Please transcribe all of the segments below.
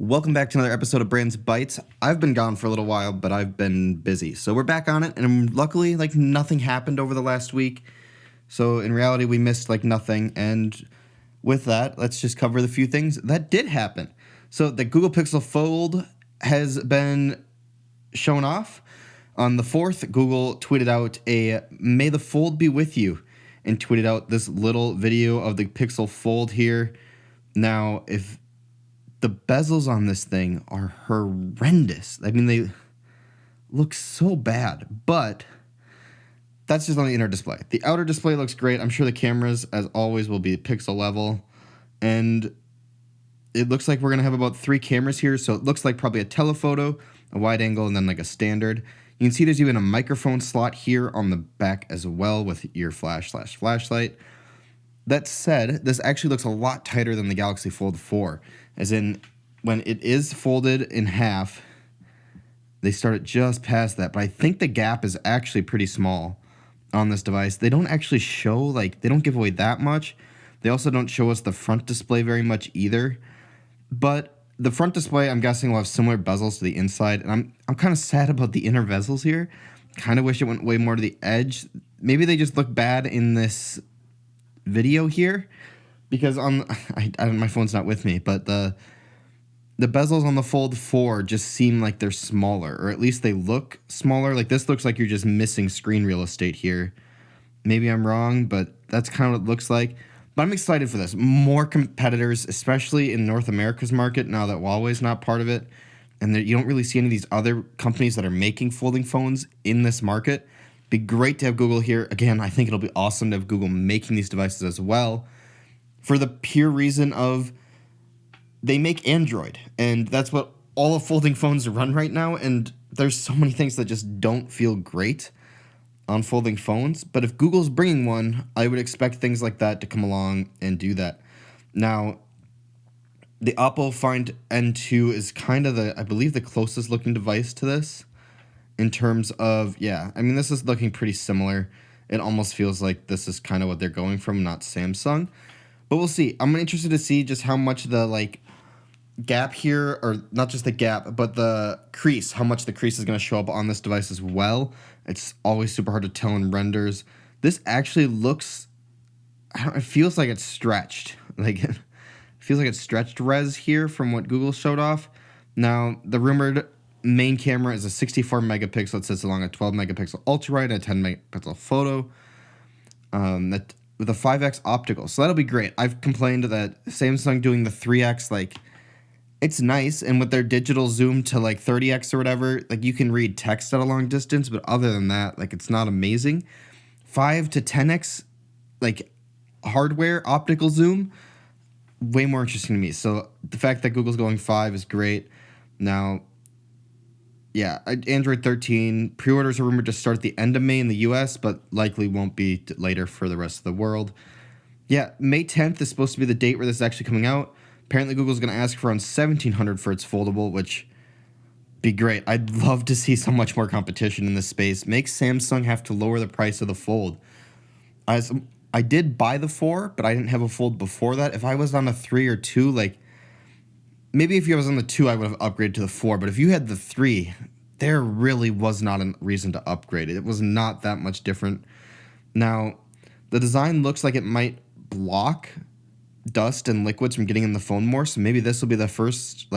Welcome back to another episode of Brands Bites. I've been gone for a little while, but I've been busy. So we're back on it, and luckily, nothing happened over the last week. So in reality, we missed nothing. And with that, let's just cover the few things that did happen. So the Google Pixel Fold has been shown off. On the 4th, Google tweeted out a "May the Fold be with you," and tweeted out this little video of the Pixel Fold here. Now, if the bezels on this thing are horrendous. I mean, they look so bad, but that's just on the inner display. The outer display looks great. I'm sure the cameras, as always, will be pixel level. And it looks like we're going to have about 3 cameras here. So it looks like probably a telephoto, a wide angle, and then a standard. You can see there's even a microphone slot here on the back as well with your flashlight. That said, this actually looks a lot tighter than the Galaxy Fold 4. As in, when it is folded in half, they start it just past that. But I think the gap is actually pretty small on this device. They don't actually show, they don't give away that much. They also don't show us the front display very much either. But the front display, I'm guessing, will have similar bezels to the inside. And I'm kind of sad about the inner bezels here. Kind of wish it went way more to the edge. Maybe they just look bad in this video here. Because my phone's not with me, but the bezels on the Fold 4 just seem like they're smaller, or at least they look smaller. This looks like you're just missing screen real estate here. Maybe I'm wrong, but that's kind of what it looks like. But I'm excited for this. More competitors, especially in North America's market, now that Huawei's not part of it. And you don't really see any of these other companies that are making folding phones in this market. Be great to have Google here. Again, I think it'll be awesome to have Google making these devices as well. For the pure reason of they make Android, and that's what all of folding phones run right now, and there's so many things that just don't feel great on folding phones. But if Google's bringing one, I would expect things like that to come along and do that. Now, the Oppo Find N2 is kind of I believe the closest looking device to this in terms of, this is looking pretty similar. It almost feels like this is kind of what they're going from, not Samsung. But we'll see. I'm interested to see just how much the gap here, or not just the gap, but the crease, how much the crease is going to show up on this device as well. It's always super hard to tell in renders. This actually looks, it feels like it's stretched. It feels like it's stretched res here from what Google showed off. Now, the rumored main camera is a 64 megapixel. It sits along a 12 megapixel ultra wide and a 10 megapixel photo. With a 5x optical. So that'll be great. I've complained that Samsung doing the 3x, it's nice. And with their digital zoom to 30x or whatever, you can read text at a long distance. But other than that, it's not amazing. 5 to 10x, hardware optical zoom, way more interesting to me. So the fact that Google's going 5 is great. Now, Android 13 pre-orders are rumored to start at the end of May in the US, but likely won't be later for the rest of the world. May 10th is supposed to be the date where this is actually coming out. Apparently, Google's going to ask for around $1,700 for its foldable, which be great. I'd love to see so much more competition in this space. Make Samsung have to lower the price of the Fold. I did buy the 4, but I didn't have a Fold before that. If I was on a 3 or 2, maybe if I was on the 2, I would have upgraded to the 4. But if you had the 3, there really was not a reason to upgrade it. It was not that much different. Now, the design looks like it might block dust and liquids from getting in the phone more. So maybe this will be the first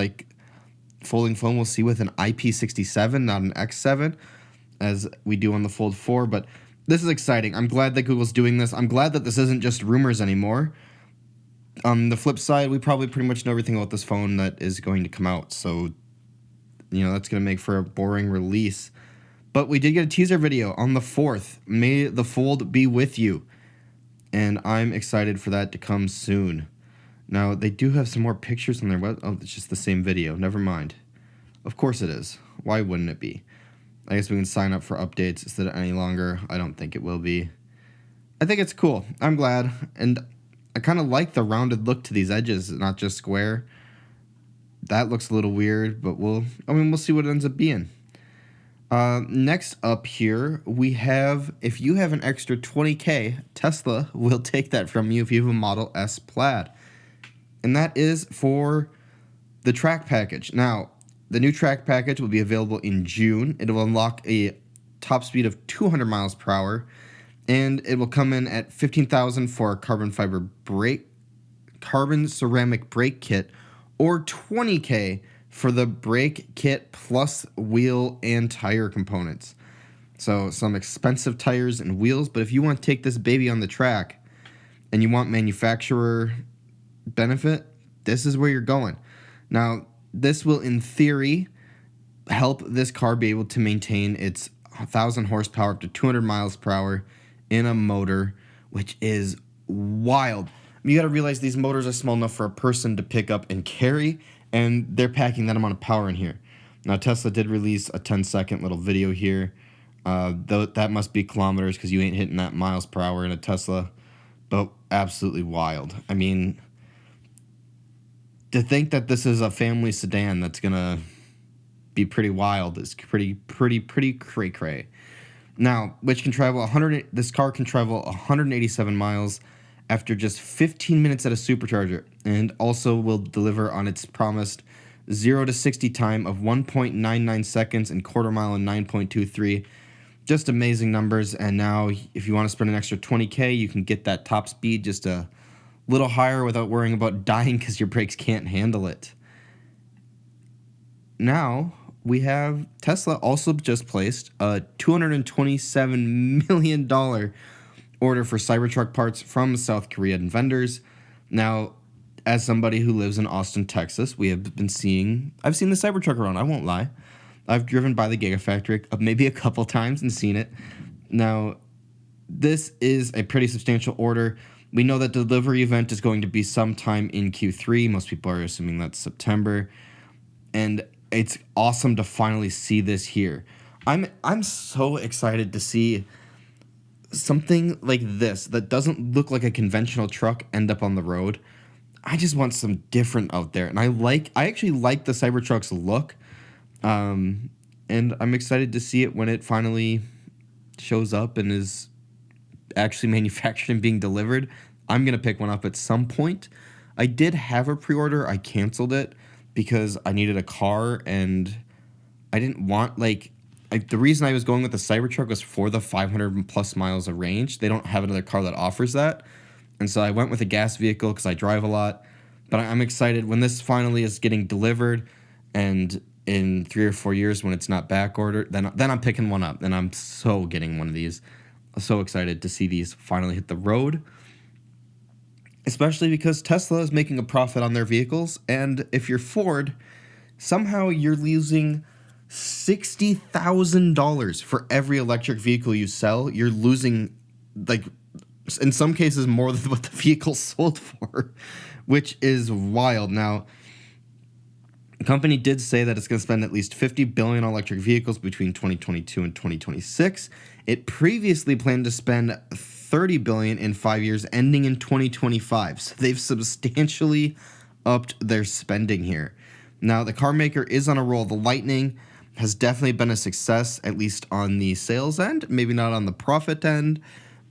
folding phone we'll see with an IP67, not an X7, as we do on the Fold 4. But this is exciting. I'm glad that Google's doing this. I'm glad that this isn't just rumors anymore. On the flip side, we probably pretty much know everything about this phone that is going to come out. So, that's going to make for a boring release. But we did get a teaser video on the 4th. May the Fold be with you. And I'm excited for that to come soon. Now, they do have some more pictures on their web. Oh, it's just the same video. Never mind. Of course it is. Why wouldn't it be? I guess we can sign up for updates instead of any longer. I don't think it will be. I think it's cool. I'm glad. And I kind of like the rounded look to these edges, not just square. That looks a little weird, but we'll see what it ends up being. Next up here, we have, if you have an extra $20K, Tesla will take that from you if you have a Model S Plaid. And that is for The track package. Now, the new track package will be available in June. It will unlock a top speed of 200 miles per hour, and it will come in at $15,000 for a carbon ceramic brake kit, or $20K for the brake kit plus wheel and tire components. So some expensive tires and wheels, but if you want to take this baby on the track and you want manufacturer benefit, this is where you're going. Now, this will, in theory, help this car be able to maintain its 1,000 horsepower up to 200 miles per hour in a motor, which is wild. You got to realize these motors are small enough for a person to pick up and carry, and they're packing that amount of power in here. Now, Tesla did release a 10-second little video here. Though that must be kilometers because you ain't hitting that miles per hour in a Tesla, but absolutely wild. I mean, to think that this is a family sedan that's gonna be pretty wild is pretty cray. Now, which can travel 100. This car can travel 187 miles after just 15 minutes at a supercharger, and also will deliver on its promised 0 to 60 time of 1.99 seconds and quarter mile in 9.23. Just amazing numbers. And now, if you want to spend an extra $20K, you can get that top speed just a little higher without worrying about dying because your brakes can't handle it. Now, we have Tesla also just placed a $227 million order for Cybertruck parts from South Korean vendors. Now, as somebody who lives in Austin, Texas, I've seen the Cybertruck around, I won't lie. I've driven by the Gigafactory maybe a couple times and seen it. Now, this is a pretty substantial order. We know that the delivery event is going to be sometime in Q3. Most people are assuming that's September. And it's awesome to finally see this here. I'm so excited to see something like this that doesn't look like a conventional truck end up on the road. I just want some different out there. And I actually like the Cybertruck's look. And I'm excited to see it when it finally shows up and is actually manufactured and being delivered. I'm going to pick one up at some point. I did have a pre-order. I canceled it because I needed a car, and I didn't want, the reason I was going with the Cybertruck was for the 500 plus miles of range. They don't have another car that offers that. And so I went with a gas vehicle because I drive a lot. But I'm excited when this finally is getting delivered, and in 3 or 4 years when it's not back ordered, then I'm picking one up, and I'm so getting one of these. I'm so excited to see these finally hit the road, especially because Tesla is making a profit on their vehicles, and if you're Ford, somehow you're losing $60,000 for every electric vehicle you sell. You're losing, in some cases, more than what the vehicle sold for, which is wild. Now, the company did say that it's going to spend at least $50 billion on electric vehicles between 2022 and 2026. It previously planned to spend $30 billion in 5 years, ending in 2025. So they've substantially upped their spending here. Now, the car maker is on a roll. The Lightning has definitely been a success, at least on the sales end, maybe not on the profit end.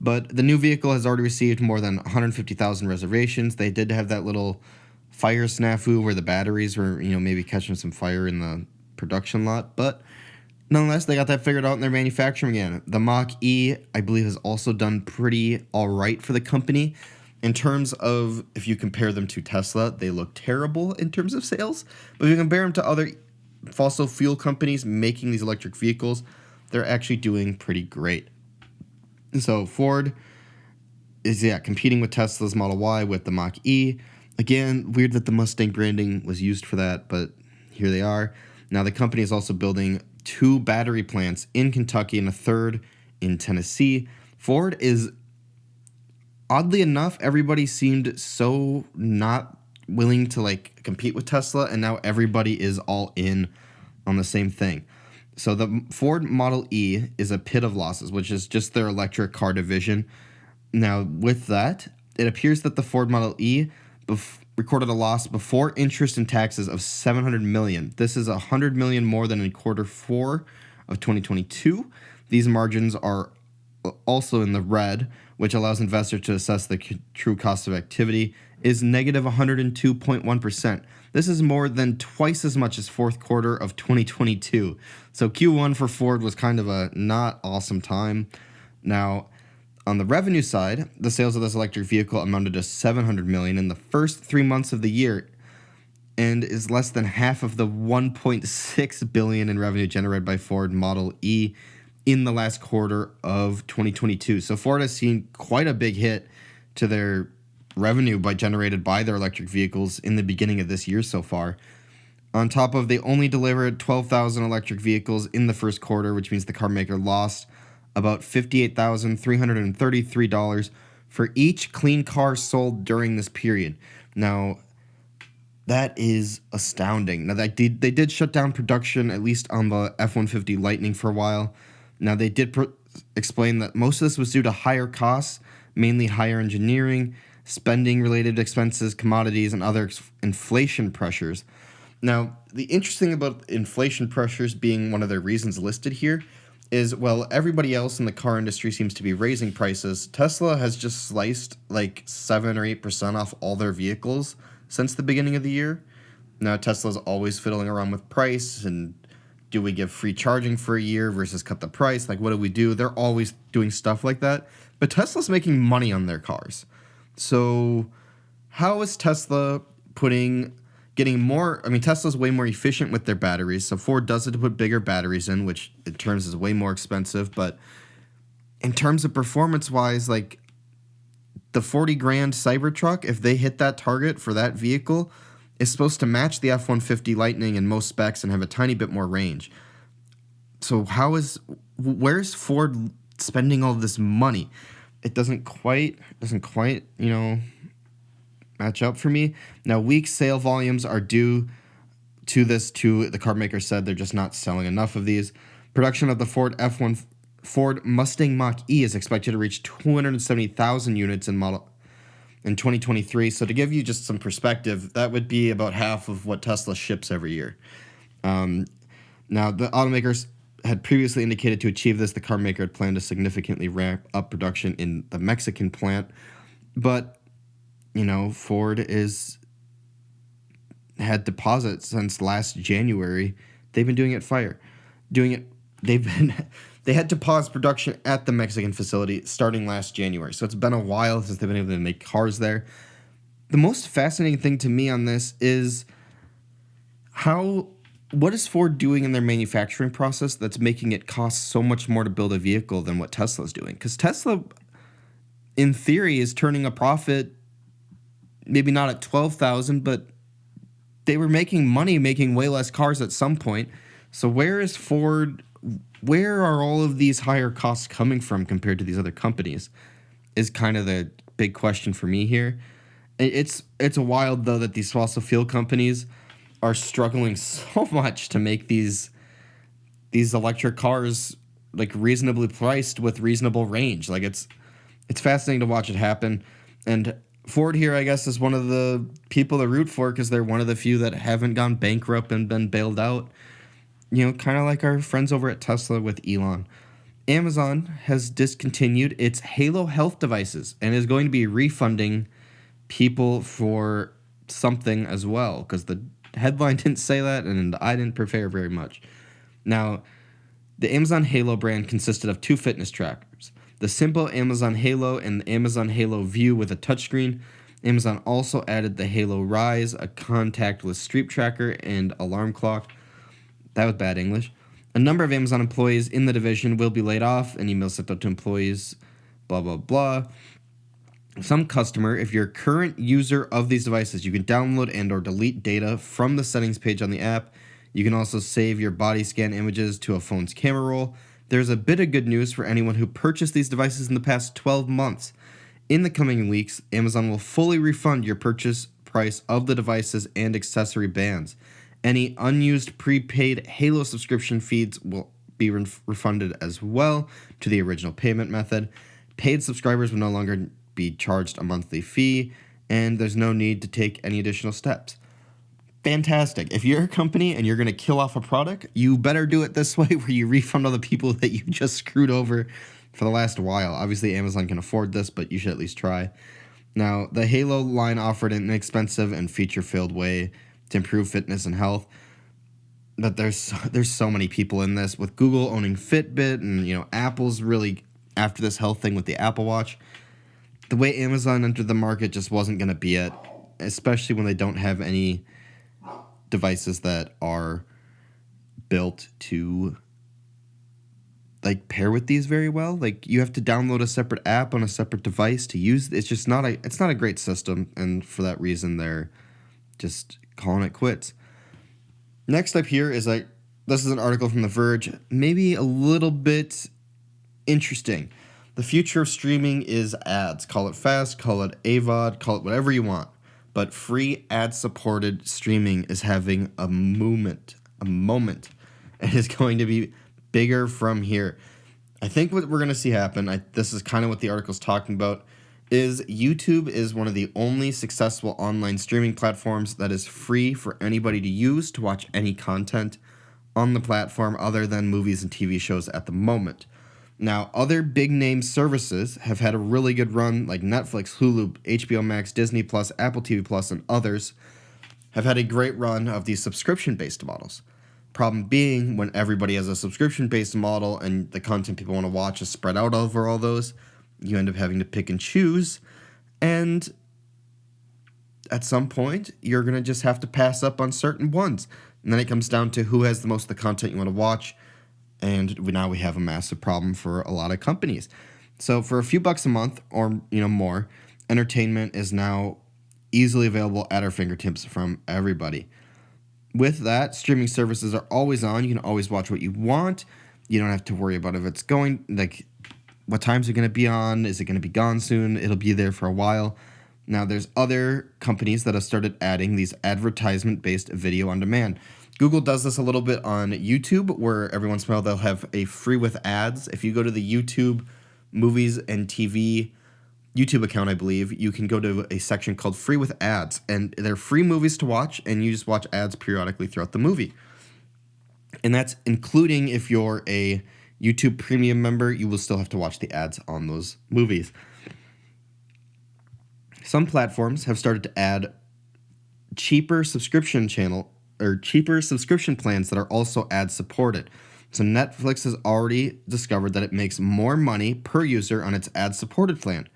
But the new vehicle has already received more than 150,000 reservations. They did have that little fire snafu where the batteries were, maybe catching some fire in the production lot. But nonetheless, they got that figured out in their manufacturing again. The Mach-E, I believe, has also done pretty all right for the company. In terms of, if you compare them to Tesla, they look terrible in terms of sales. But if you compare them to other fossil fuel companies making these electric vehicles, they're actually doing pretty great. And so Ford is, competing with Tesla's Model Y with the Mach-E. Again, weird that the Mustang branding was used for that, but here they are. Now, the company is also building 2 battery plants in Kentucky and a third in Tennessee. Ford is, oddly enough, everybody seemed so not willing to compete with Tesla, and now everybody is all in on the same thing. So the Ford Model E is a pit of losses, which is just their electric car division. Now, with that, it appears that the Ford Model E recorded a loss before interest and taxes of $700 million. This is $100 million more than in Q4 of 2022. These margins are also in the red, which allows investors to assess the true cost of activity, is negative 102.1%. This is more than twice as much as fourth quarter of 2022. So Q1 for Ford was kind of a not awesome time. Now, on the revenue side, the sales of this electric vehicle amounted to $700 million in the first 3 months of the year, and is less than half of the $1.6 billion in revenue generated by Ford Model E in the last quarter of 2022. So Ford has seen quite a big hit to their revenue generated by their electric vehicles in the beginning of this year so far. On top of, they only delivered 12,000 electric vehicles in the first quarter, which means the car maker lost about $58,333 for each clean car sold during this period. Now, that is astounding. Now, they did shut down production, at least on the F-150 Lightning, for a while. Now, they did explain that most of this was due to higher costs, mainly higher engineering, spending-related expenses, commodities, and other inflation pressures. Now, the interesting about inflation pressures being one of the reasons listed here is, well, everybody else in the car industry seems to be raising prices. Tesla has just sliced like 7 or 8% off all their vehicles since the beginning of the year. Now, Tesla's always fiddling around with price, and do we give free charging for a year versus cut the price? Like, what do we do? They're always doing stuff like that. But Tesla's making money on their cars. So how is Tesla getting more? I mean, Tesla's way more efficient with their batteries. So Ford does it to put bigger batteries in, which in terms is way more expensive. But in terms of performance wise, like the 40 grand Cybertruck, if they hit that target for that vehicle, is supposed to match the F-150 Lightning in most specs and have a tiny bit more range. So where's Ford spending all this money? It doesn't quite, match up for me. Now, weak sale volumes are due to this too. The car maker said they're just not selling enough of these. Production of the Ford Mustang Mach-E is expected to reach 270,000 units in 2023. So to give you just some perspective, that would be about half of what Tesla ships every year. Now, the automakers had previously indicated to achieve this, the car maker had planned to significantly ramp up production in the Mexican plant. But, Ford had deposits since last January. They've been doing it they had to pause production at the Mexican facility starting last January. So it's been a while since they've been able to make cars there. The most fascinating thing to me on this is what is Ford doing in their manufacturing process that's making it cost so much more to build a vehicle than what Tesla's doing? Because Tesla, in theory, is turning a profit, maybe not at 12,000, but they were making money making way less cars at some point. So where is Ford? Where are all of these higher costs coming from compared to these other companies is kind of the big question for me here. It's wild, though, that these fossil fuel companies are struggling so much to make these electric cars like reasonably priced with reasonable range. Like it's fascinating to watch it happen. And Ford here, I guess, is one of the people to root for because they're one of the few that haven't gone bankrupt and been bailed out. Kind of like our friends over at Tesla with Elon. Amazon has discontinued its Halo Health devices and is going to be refunding people for something as well, because the headline didn't say that and I didn't prepare very much. Now, the Amazon Halo brand consisted of 2 fitness trackers, the simple Amazon Halo and the Amazon Halo View with a touchscreen. Amazon also added the Halo Rise, a contactless sleep tracker and alarm clock. That was bad English. A number of Amazon employees in the division will be laid off. An email sent out to employees, blah, blah, blah. Some customer, if you're a current user of these devices, you can download and or delete data from the settings page on the app. You can also save your body scan images to a phone's camera roll. There's a bit of good news for anyone who purchased these devices in the past 12 months. In the coming weeks, Amazon will fully refund your purchase price of the devices and accessory bands. Any unused prepaid Halo subscription feeds will be refunded as well to the original payment method. Paid subscribers will no longer be charged a monthly fee, and there's no need to take any additional steps. Fantastic. If you're a company and you're going to kill off a product, you better do it this way, where you refund all the people that you just screwed over for the last while. Obviously, Amazon can afford this, but you should at least try. Now, the Halo line offered an inexpensive and feature-filled way to improve fitness and health. But there's so many people in this, with Google owning Fitbit, and Apple's really after this health thing with the Apple Watch. The way Amazon entered the market just wasn't going to be it, especially when they don't have any devices that are built to pair with these very well. You have to download a separate app on a separate device to use. It's not a great system, and for that reason they're just calling it quits. Next up here is this is an article from The Verge, maybe a little bit interesting. The future of streaming is ads. Call it fast, call it AVOD, call it whatever you want. But free ad-supported streaming is having a moment. It is going to be bigger from here. I think what we're going to see happen, this is kind of what the article's talking about, is YouTube is one of the only successful online streaming platforms that is free for anybody to use to watch any content on the platform other than movies and TV shows at the moment. Now, other big-name services have had a really good run, like Netflix, Hulu, HBO Max, Disney+, Apple TV+, and others have had a great run of these subscription-based models. Problem being, when everybody has a subscription-based model and the content people want to watch is spread out over all those, you end up having to pick and choose, and at some point, you're going to just have to pass up on certain ones. And then it comes down to who has the most of the content you want to watch, and now we have a massive problem for a lot of companies. So for a few bucks a month or more, entertainment is now easily available at our fingertips from everybody. With that, streaming services are always on. You can always watch what you want. You don't have to worry about if it's going, what times are going to be on. Is it going to be gone soon? It'll be there for a while. Now, there's other companies that have started adding these advertisement-based video on demand. Google does this a little bit on YouTube, where every once in a while they'll have a free with ads. If you go to the YouTube movies and TV YouTube account, I believe, you can go to a section called free with ads, and they're free movies to watch, and you just watch ads periodically throughout the movie. And that's including if you're a YouTube Premium member, you will still have to watch the ads on those movies. Some platforms have started to add cheaper subscription plans that are also ad supported. So Netflix has already discovered that it makes more money per user on its ad supported plan,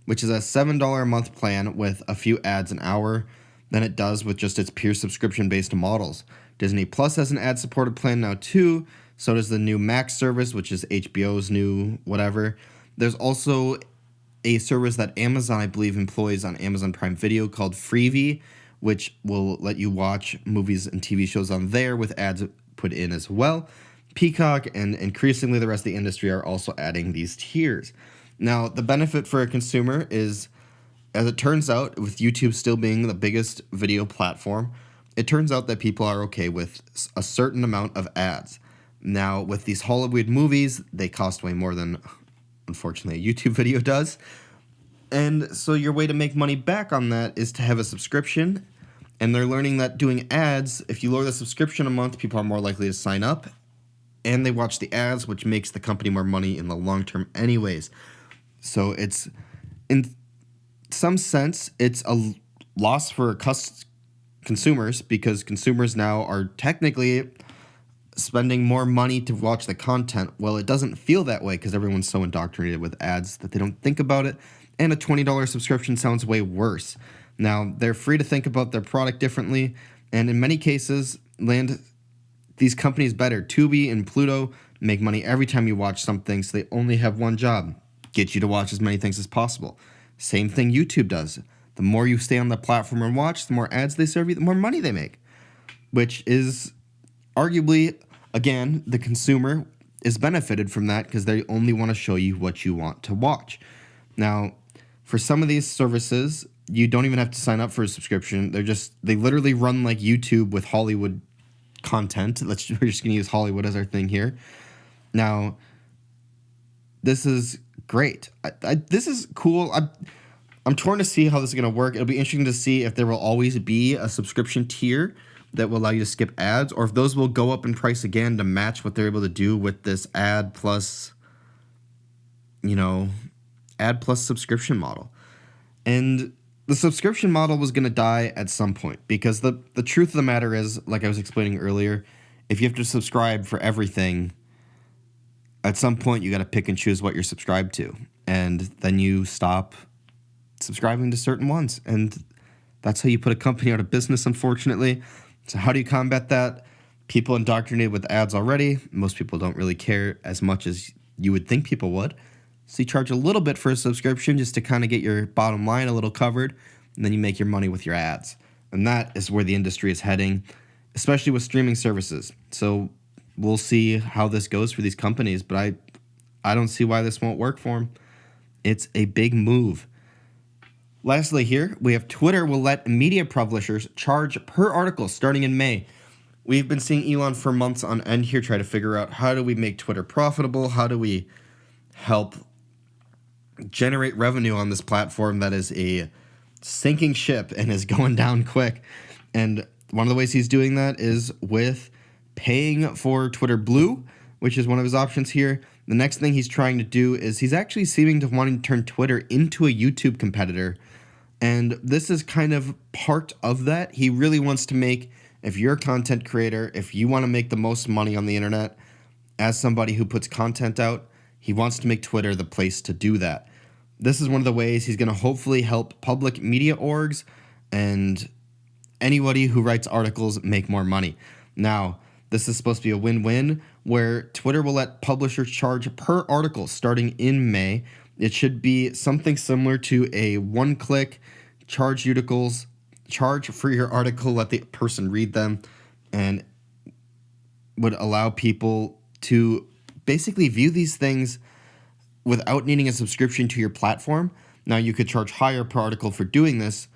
which is a $7 a month plan with a few ads an hour, than it does with just its pure subscription based models. Disney Plus has an ad supported plan now too. So does the new Max service, which is HBO's new whatever. There's also a service that Amazon, I believe, employs on Amazon Prime Video called Freevee, which will let you watch movies and TV shows on there with ads put in as well. Peacock and increasingly the rest of the industry are also adding these tiers. Now, the benefit for a consumer is, as it turns out, with YouTube still being the biggest video platform, it turns out that people are okay with a certain amount of ads. Now, with these Hollywood movies, they cost way more than, unfortunately, a YouTube video does. And so your way to make money back on that is to have a subscription. And they're learning that doing ads, if you lower the subscription a month, people are more likely to sign up. And they watch the ads, which makes the company more money in the long term anyways. So it's, in some sense, it's a loss for consumers, because consumers now are technically spending more money to watch the content. Well, it doesn't feel that way because everyone's so indoctrinated with ads that they don't think about it. And a $20 subscription sounds way worse. Now, they're free to think about their product differently, and in many cases, land these companies better. Tubi and Pluto make money every time you watch something, so they only have one job: get you to watch as many things as possible. Same thing YouTube does. The more you stay on the platform and watch, the more ads they serve you, the more money they make, which is arguably, again, the consumer is benefited from that because they only want to show you what you want to watch. Now, for some of these services, you don't even have to sign up for a subscription. They literally run like YouTube with Hollywood content. We're just going to use Hollywood as our thing here. Now, this is great. This is cool. I'm torn to see how this is going to work. It'll be interesting to see if there will always be a subscription tier that will allow you to skip ads, or if those will go up in price again to match what they're able to do with this ad plus subscription model. And the subscription model was going to die at some point because the truth of the matter is, like I was explaining earlier, if you have to subscribe for everything, at some point you got to pick and choose what you're subscribed to, and then you stop subscribing to certain ones, and that's how you put a company out of business, unfortunately. So how do you combat that? People indoctrinated with ads already. Most people don't really care as much as you would think people would. So you charge a little bit for a subscription just to kind of get your bottom line a little covered, and then you make your money with your ads. And that is where the industry is heading, especially with streaming services. So we'll see how this goes for these companies, but I don't see why this won't work for them. It's a big move. Lastly here, we have Twitter will let media publishers charge per article starting in May. We've been seeing Elon for months on end here try to figure out how do we make Twitter profitable? How do we help generate revenue on this platform that is a sinking ship and is going down quick? And one of the ways he's doing that is with paying for Twitter Blue, which is one of his options here. The next thing he's trying to do is he's actually seeming to want to turn Twitter into a YouTube competitor. And this is kind of part of that. He really wants to make, if you're a content creator, if you want to make the most money on the internet as somebody who puts content out, he wants to make Twitter the place to do that. This is one of the ways he's going to hopefully help public media orgs and anybody who writes articles make more money. Now, this is supposed to be a win-win where Twitter will let publishers charge per article starting in May. It should be something similar to a one-click charge for your article, let the person read them, and would allow people to basically view these things without needing a subscription to your platform. Now, you could charge higher per article for doing this,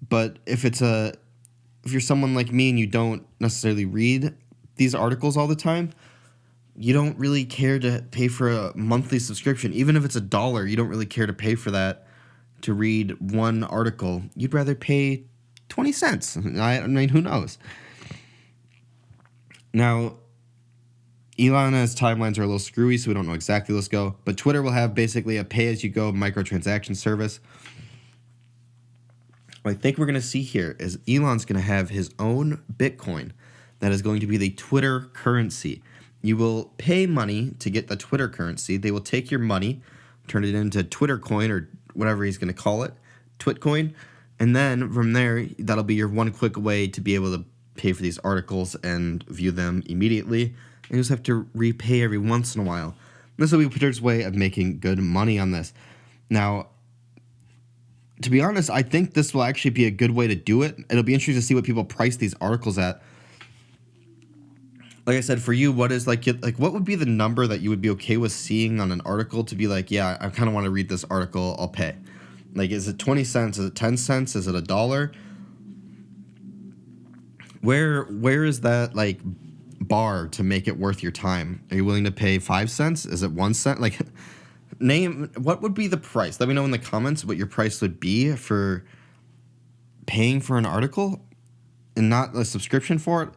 but if you're someone like me and you don't necessarily read these articles all the time, you don't really care to pay for a monthly subscription. Even if it's $1, you don't really care to pay for that to read one article. You'd rather pay 20 cents. I mean, who knows? Now, Elon's timelines are a little screwy, so we don't know exactly let's go. But Twitter will have basically a pay-as-you-go microtransaction service. What I think we're going to see here is Elon's going to have his own Bitcoin that is going to be the Twitter currency. You will pay money to get the Twitter currency. They will take your money, turn it into Twitter coin or whatever he's going to call it, Twitcoin, and then from there, that'll be your one quick way to be able to pay for these articles and view them immediately. And you just have to repay every once in a while. This will be Twitter's way of making good money on this. Now, to be honest, I think this will actually be a good way to do it. It'll be interesting to see what people price these articles at. Like I said, for you, what would be the number that you would be okay with seeing on an article to be like, yeah, I kind of want to read this article, I'll pay? Like, is it 20 cents? Is it 10 cents? Is it $1? Where is that, like, bar to make it worth your time? Are you willing to pay 5 cents? Is it 1 cent? Like, what would be the price? Let me know in the comments what your price would be for paying for an article and not a subscription for it.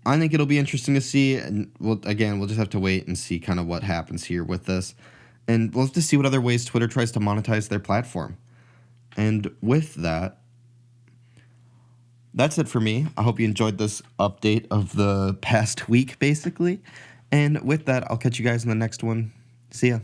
I think it'll be interesting to see, and we'll just have to wait and see kind of what happens here with this. And we'll have to see what other ways Twitter tries to monetize their platform. And with that, that's it for me. I hope you enjoyed this update of the past week, basically. And with that, I'll catch you guys in the next one. See ya.